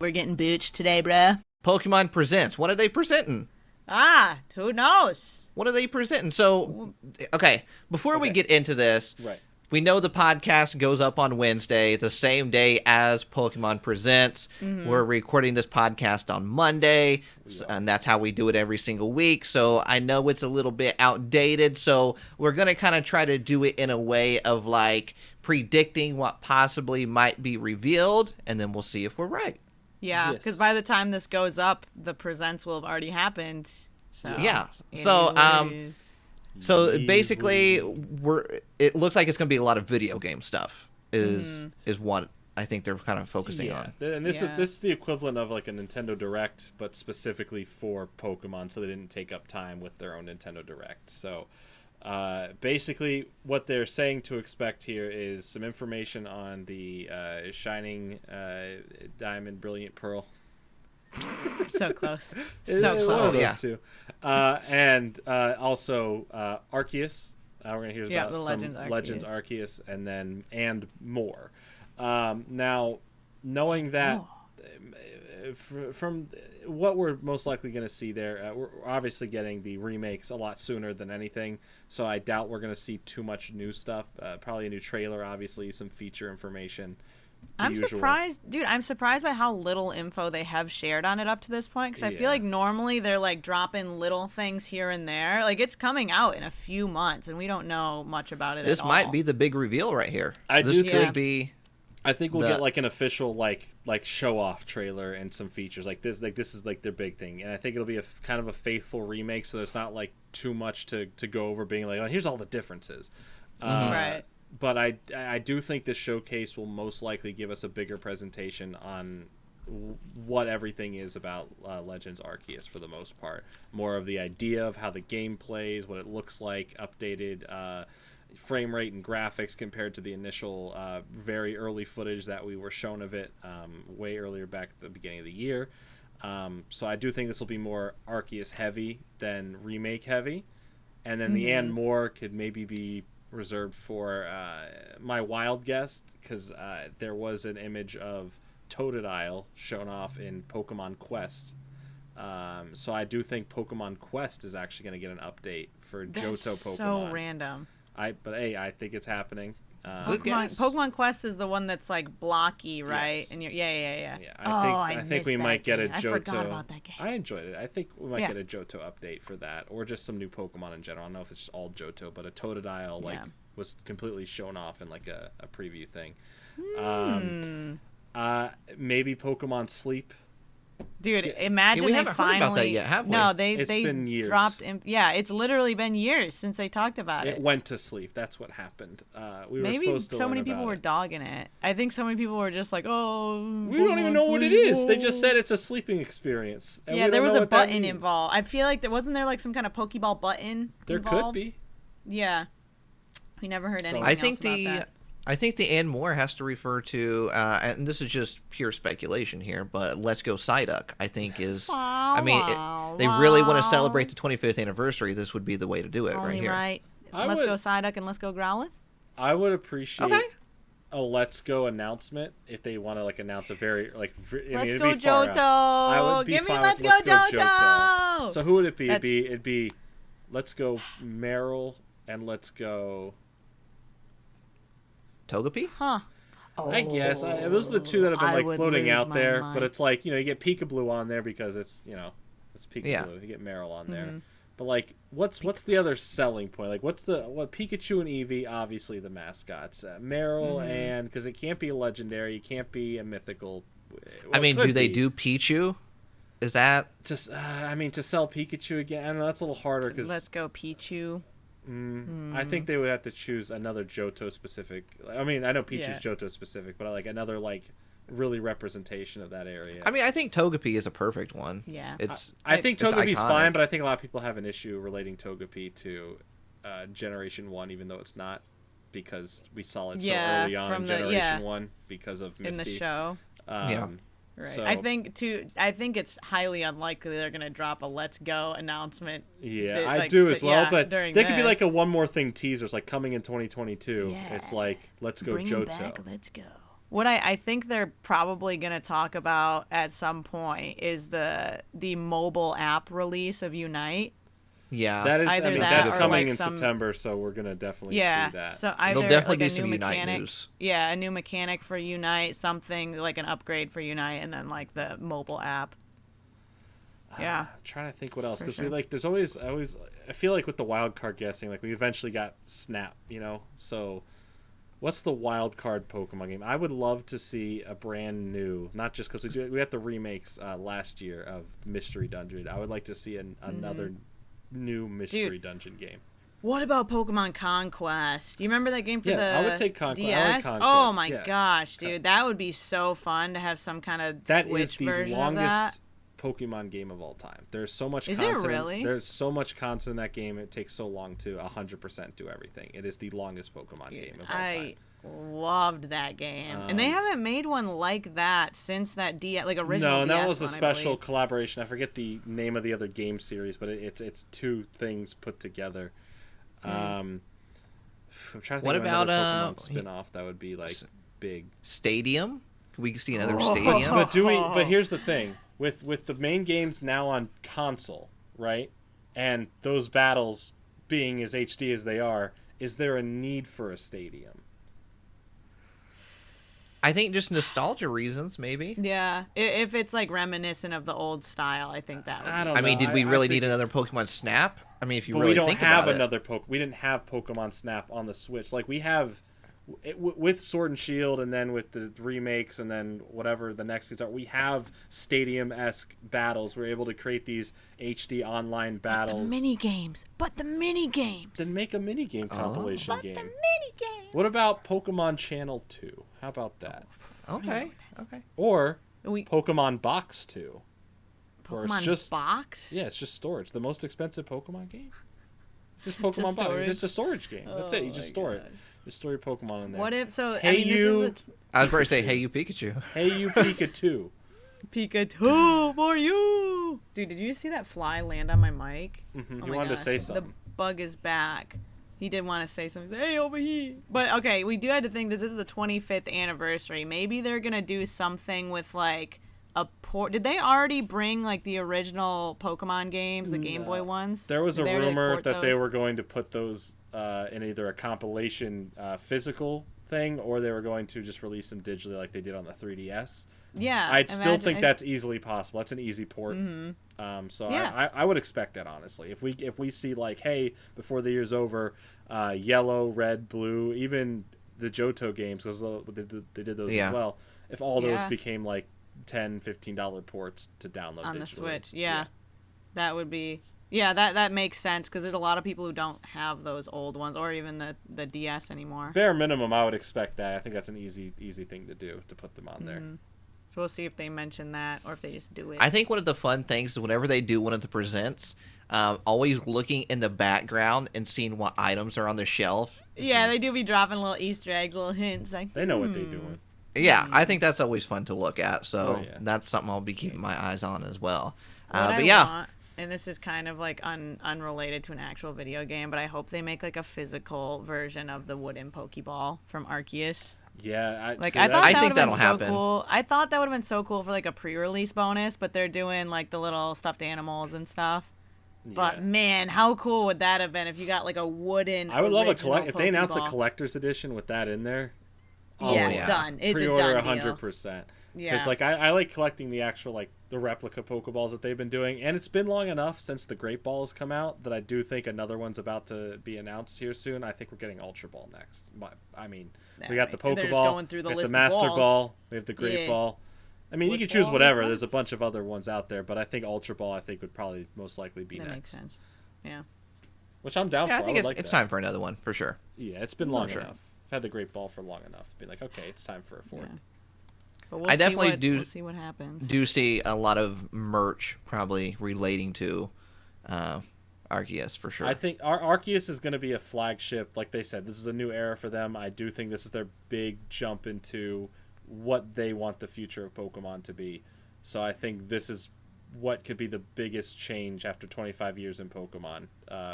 We're getting booched today, bruh. Pokemon Presents. What are they presenting? Who knows? What are they presenting? So, okay, before we get into this, we know the podcast goes up on Wednesday, the same day as Pokemon Presents. Mm-hmm. We're recording this podcast on Monday, and that's how we do it every single week. So I know it's a little bit outdated, so we're going to kind of try to do it in a way of like predicting what possibly might be revealed, and then we'll see if we're right. Yeah, because by the time this goes up, the presents will have already happened. So yeah. So basically, it looks like it's going to be a lot of video game stuff. Is what I think they're kind of focusing on. And this is the equivalent of like a Nintendo Direct, but specifically for Pokemon, so they didn't take up time with their own Nintendo Direct. So basically, what they're saying to expect here is some information on the Shining Diamond, Brilliant Pearl. So close. So close. Those two. And also Arceus. We're going to hear about the some Legends Arceus and more. Now, knowing that from what we're most likely going to see there, we're obviously getting the remakes a lot sooner than anything, so I doubt we're going to see too much new stuff. Probably a new trailer, obviously, some feature information. I'm surprised by how little info they have shared on it up to this point, because I feel like normally they're like dropping little things here and there. Like, it's coming out in a few months and we don't know much about it This at all. might be the big reveal right here. Could be. I think we'll get like an official like show off trailer and some features like this. Like, this is like their big thing, and I think it'll be a kind of a faithful remake, so there's not like too much to go over, being like, oh, here's all the differences. Right. But I do think this showcase will most likely give us a bigger presentation on what everything is about Legends Arceus for the most part. More of the idea of how the game plays, what it looks like, updated frame rate and graphics compared to the initial very early footage that we were shown of it way earlier back at the beginning of the year. So I do think this will be more Arceus heavy than remake heavy. And then the and more could maybe be reserved for my wild guess, because there was an image of Totodile shown off in Pokmon Quest. So I do think Pokemon Quest is actually going to get an update for Johto Pokemon. So random. I think it's happening. Pokemon Quest is the one that's like blocky, right? Yes. And yeah. I think we might get a Johto. I forgot about that game. I enjoyed it. I think we might get a Johto update for that, or just some new Pokemon in general. I don't know if it's just all Johto, but a Totodile was completely shown off in like a preview thing. Maybe Pokemon Sleep. Dude, imagine we they haven't finally. heard about that yet, have we? No, It's been years. dropped. It's literally been years since they talked about it. It went to sleep. That's what happened. We Maybe were supposed to so many learn people about were it. dogging it. I think so many people were just like, "Oh, we don't even know what it is." They just said it's a sleeping experience. And there was a button involved. I feel like wasn't there like some kind of Pokeball button There involved? could be. Yeah, we never heard anything I else think about that. I think the and more has to refer to, and this is just pure speculation here, but Let's Go Psyduck, I think is, they really want to celebrate the 25th anniversary. This would be the way to do it right here. Right. So Let's Go Psyduck and Let's Go Growlithe? I would appreciate a Let's Go announcement if they want to like announce a very like. Let's Go Johto. Give me Let's Go Johto. So who would it be? It'd be Let's Go Meryl and Let's Go Togepi? Huh. I guess those are the two that have been like floating out there. mind. But it's like, you get Peekaboo on there because it's it's Peekaboo. Yeah. You get Meryl on there. But like, what's the other selling point? Like, what Pikachu and Eevee, obviously the mascots. Meryl and because it can't be a legendary, it can't be a mythical. Well, do they do Pichu? Is that to sell Pikachu again? I know that's a little harder because Let's Go Pichu. I think they would have to choose another Johto specific. I know Pichu's Johto specific, but like another like really representation of that area. I think Togepi is a perfect one. Yeah, I think Togepi's fine, but I think a lot of people have an issue relating Togepi to Generation 1, even though it's not, because we saw it so early on in Generation 1 because of Misty. In the show. Right. So, I think it's highly unlikely they're gonna drop a "Let's Go" announcement. Yeah, I do as well. But they could be like a one more thing teasers, like coming in 2022. Yeah. It's like Let's Go Bring Johto. Back, Let's Go. What I think they're probably going to talk about at some point is the mobile app release of Unite. Yeah, that is. Either that's or, coming like, in September, so we're gonna definitely see that. So either there'll definitely like be a new some Unite mechanic, news. Yeah, a new mechanic for Unite, something like an upgrade for Unite, and then like the mobile app. Yeah, I'm trying to think what else, because sure. we like. There's always. I feel like with the wild card guessing, like we eventually got Snap. So. What's the wild card Pokemon game? I would love to see a brand new, not just because we had the remakes last year of Mystery Dungeon. I would like to see another new Mystery Dungeon game. What about Pokemon Conquest? You remember that game for the I would take Conquest. DS? I like Conquest. Oh my gosh, dude, that would be so fun to have some kind of Switch version of that. That is the longest Pokemon game of all time. There's so much content. Is it really? There's so much content in that game. It takes so long to 100% do everything. It is the longest Pokemon game of all time. Loved that game, and they haven't made one like that since that original. No, and that DS was a one, special collaboration. I forget the name of the other game series, but it's two things put together. I'm trying to think of another Pokemon spin-off that would be like big. Stadium? Can we see another Stadium? But here's the thing with the main games now on console, right? And those battles being as HD as they are, is there a need for a Stadium? I think just nostalgia reasons, maybe. Yeah, if it's like reminiscent of the old style, I think that would. I don't know. I mean, did we really need another Pokemon Snap? I mean, if you really think about it. We didn't have Pokemon Snap on the Switch. Like we have with Sword and Shield, and then with the remakes, and then whatever the next things are. We have Stadium-esque battles. We're able to create these HD online battles. But the mini games. Then make a mini game compilation game. The mini games. What about Pokemon Channel 2? How about that? Okay. Or Pokemon Box 2. Pokemon Box? Yeah, it's just storage. The most expensive Pokemon game? It's just Pokemon Box. It's just a storage game. That's it. You just store it. Just store your Pokemon in there. What if so? Hey, this is I was about to say, hey, you Pikachu. Hey, you Pikachu. Pikachu for you. Dude, did you see that fly land on my mic? Mm-hmm. He wanted to say something. The bug is back. He did want to say something. Hey, over here. But okay, we do have to think this is the 25th anniversary. Maybe they're gonna do something with like a port. Did they already bring like the original Pokemon games, the Game Boy ones? There was a rumor that they were going to put those in either a compilation physical thing, or they were going to just release them digitally like they did on the 3DS. Yeah, I'd still think that's easily possible. That's an easy port. Mm-hmm. So yeah. I would expect that, honestly. If we see like, hey, before the year's over, yellow, red, blue, even the Johto games, because they did those as well. If all those became like $10, $15 ports to download on digitally. the Switch, that would be. Yeah, that makes sense, because there's a lot of people who don't have those old ones, or even the DS anymore. Bare minimum, I would expect that. I think that's an easy thing to do, to put them on there. So we'll see if they mention that, or if they just do it. I think one of the fun things is whenever they do one of the presents, always looking in the background and seeing what items are on the shelf. Yeah, they do be dropping little Easter eggs, little hints. Like, they know what they're doing. Yeah, I think that's always fun to look at, so that's something I'll be keeping my eyes on as well. But I want, and this is kind of like unrelated to an actual video game, but I hope they make like a physical version of the wooden Pokeball from Arceus. Yeah, I thought that would have been so cool. I thought that would have been so cool for like a pre-release bonus, but they're doing like the little stuffed animals and stuff. Yeah. But man, how cool would that have been if you got like a wooden? I would love if they announced a collector's edition with that in there. Done. It's pre-order a done deal. 100%. Yeah, because like I like collecting the actual like the replica Pokeballs that they've been doing, and it's been long enough since the Great Balls come out that I do think another one's about to be announced here soon. I think we're getting Ultra Ball next. But I mean, we got the Pokeball, we got the Master Ball, we have the Great Ball. I mean, you can choose whatever. There's a bunch of other ones out there, but I think Ultra Ball would probably most likely be next. That makes sense. Yeah. Which I'm down for. I think it's time for another one for sure. Yeah, it's been long enough. I've had the Great Ball for long enough to be like, okay, it's time for a fourth. Yeah. But we'll see what happens. Do see a lot of merch probably relating to Arceus for sure. I think Arceus is going to be a flagship. Like they said, this is a new era for them. I do think this is their big jump into what they want the future of Pokemon to be. So I think this is what could be the biggest change after 25 years in Pokemon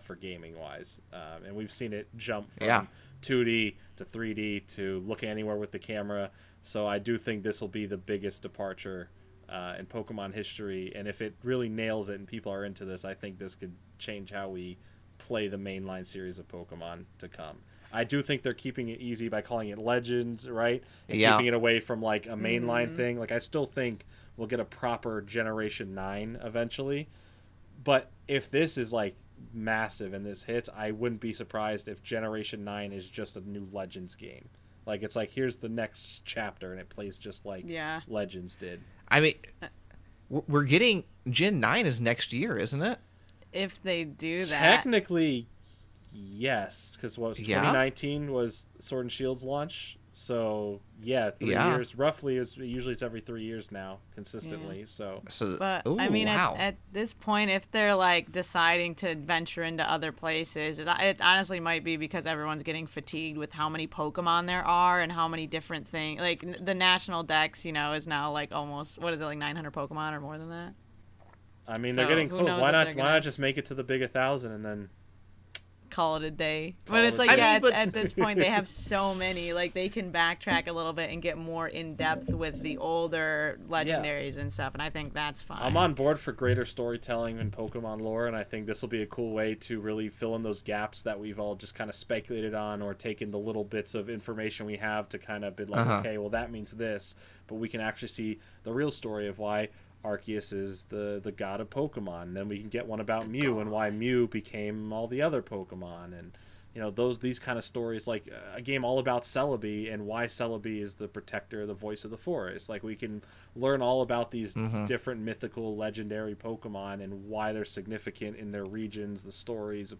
for gaming-wise. And we've seen it jump from 2D to 3D to looking anywhere with the camera. So I do think this will be the biggest departure in Pokemon history. And if it really nails it and people are into this, I think this could change how we play the mainline series of Pokemon to come. I do think they're keeping it easy by calling it Legends, right? And keeping it away from like a mainline thing. Like I still think we'll get a proper Generation 9 eventually. But if this is like massive and this hits, I wouldn't be surprised if Generation 9 is just a new Legends game. Like it's like here's the next chapter and it plays just like Legends did. I mean, we're getting Gen 9 is next year, isn't it? If they do that. Technically, yes, because 2019 was Sword and Shield's launch. So 3 years roughly usually it's every 3 years now consistently. So but I mean at this point, if they're like deciding to venture into other places, it honestly might be because everyone's getting fatigued with how many Pokemon there are and how many different things. Like the national dex, is now like almost like 900 Pokemon or more than that. I mean, they're getting close. Why not just make it to the big 1,000 and then call it a day? But it's like, at this point, they have so many. Like, they can backtrack a little bit and get more in-depth with the older legendaries and stuff, and I think that's fine. I'm on board for greater storytelling in Pokemon lore, and I think this will be a cool way to really fill in those gaps that we've all just kind of speculated on or taken the little bits of information we have to kind of be like, okay, well, that means this, but we can actually see the real story of why Arceus is the god of Pokemon. And then we can get one about Mew and why Mew became all the other Pokemon, and these kind of stories, like a game all about Celebi and why Celebi is the protector, the voice of the forest. Like we can learn all about these different mythical, legendary Pokemon and why they're significant in their regions, the stories.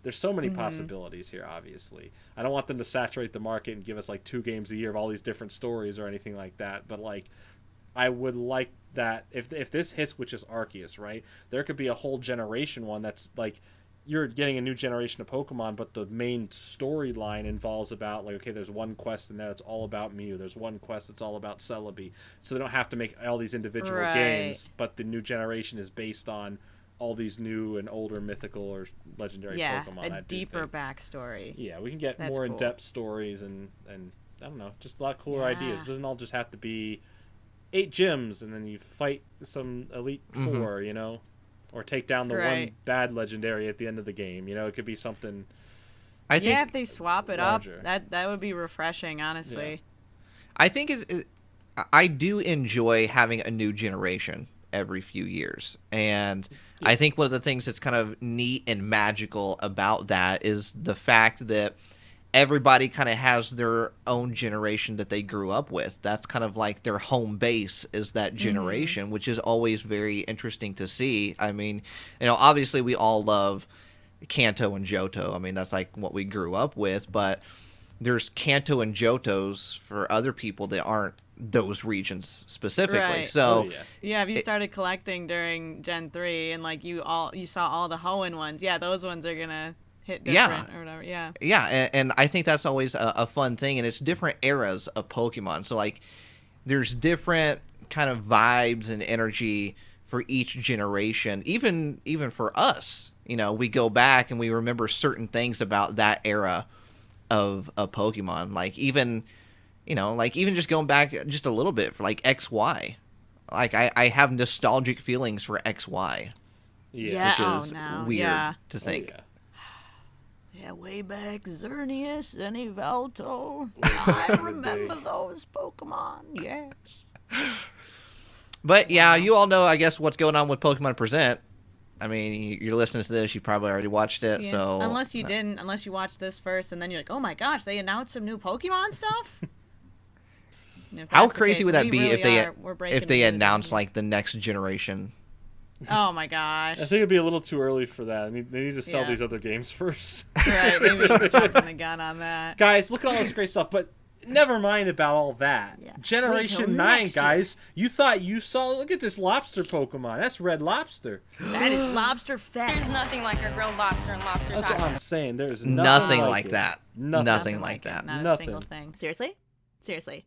There's so many possibilities here. Obviously, I don't want them to saturate the market and give us like 2 games a year of all these different stories or anything like that. But like, I would like that if this hits, which is Arceus, right? There could be a whole generation one that's like you're getting a new generation of Pokemon, but the main storyline involves about like, okay, there's one quest in there that's all about Mew. There's one quest that's all about Celebi. So they don't have to make all these individual games, but the new generation is based on all these new and older mythical or legendary Pokemon. A deeper backstory. Yeah, we can get more in-depth stories and I don't know, just a lot cooler ideas. It doesn't all just have to be 8 gyms and then you fight some Elite Four, or take down the one bad legendary at the end of the game. It could be something. I think if they swap it larger. Up, that would be refreshing, honestly. Yeah. I think I do enjoy having a new generation every few years, and I think one of the things that's kind of neat and magical about that is the fact that everybody kind of has their own generation that they grew up with. That's kind of like their home base is that generation, which is always very interesting to see. I mean, obviously we all love Kanto and Johto. I mean, that's like what we grew up with, but there's Kanto and Johtos for other people that aren't those regions specifically. Right. So if you started collecting during Gen 3 and like you saw all the Hoenn ones, those ones are gonna hit different or whatever. And I think that's always a fun thing, and it's different eras of Pokemon. So like there's different kind of vibes and energy for each generation. Even for us, we go back and we remember certain things about that era of Pokemon. Like even just going back just a little bit for like XY. Like I have nostalgic feelings for XY. Yeah. Which is weird to think. Yeah, way back, Xerneas and Yveltal. I remember those Pokemon, yes. But you all know, I guess, what's going on with Pokemon Present. I mean, you're listening to this, you probably already watched it, so... Unless you didn't, unless you watched this first, and then you're like, oh my gosh, they announced some new Pokemon stuff? How crazy would that be if they announced, like, the next generation? Oh my gosh. I think it'd be a little too early for that. They need to sell these other games first. Right, maybe jumping the gun on that. Guys, look at all this great stuff, but never mind about all that. Yeah. Generation 9, guys. You thought you saw... Look at this lobster Pokemon. That's Red Lobster. That is Lobster Fest. There's nothing like a grilled lobster and lobster taco. That's what I'm saying. There's nothing like that. Nothing like that. Not a single thing. Seriously?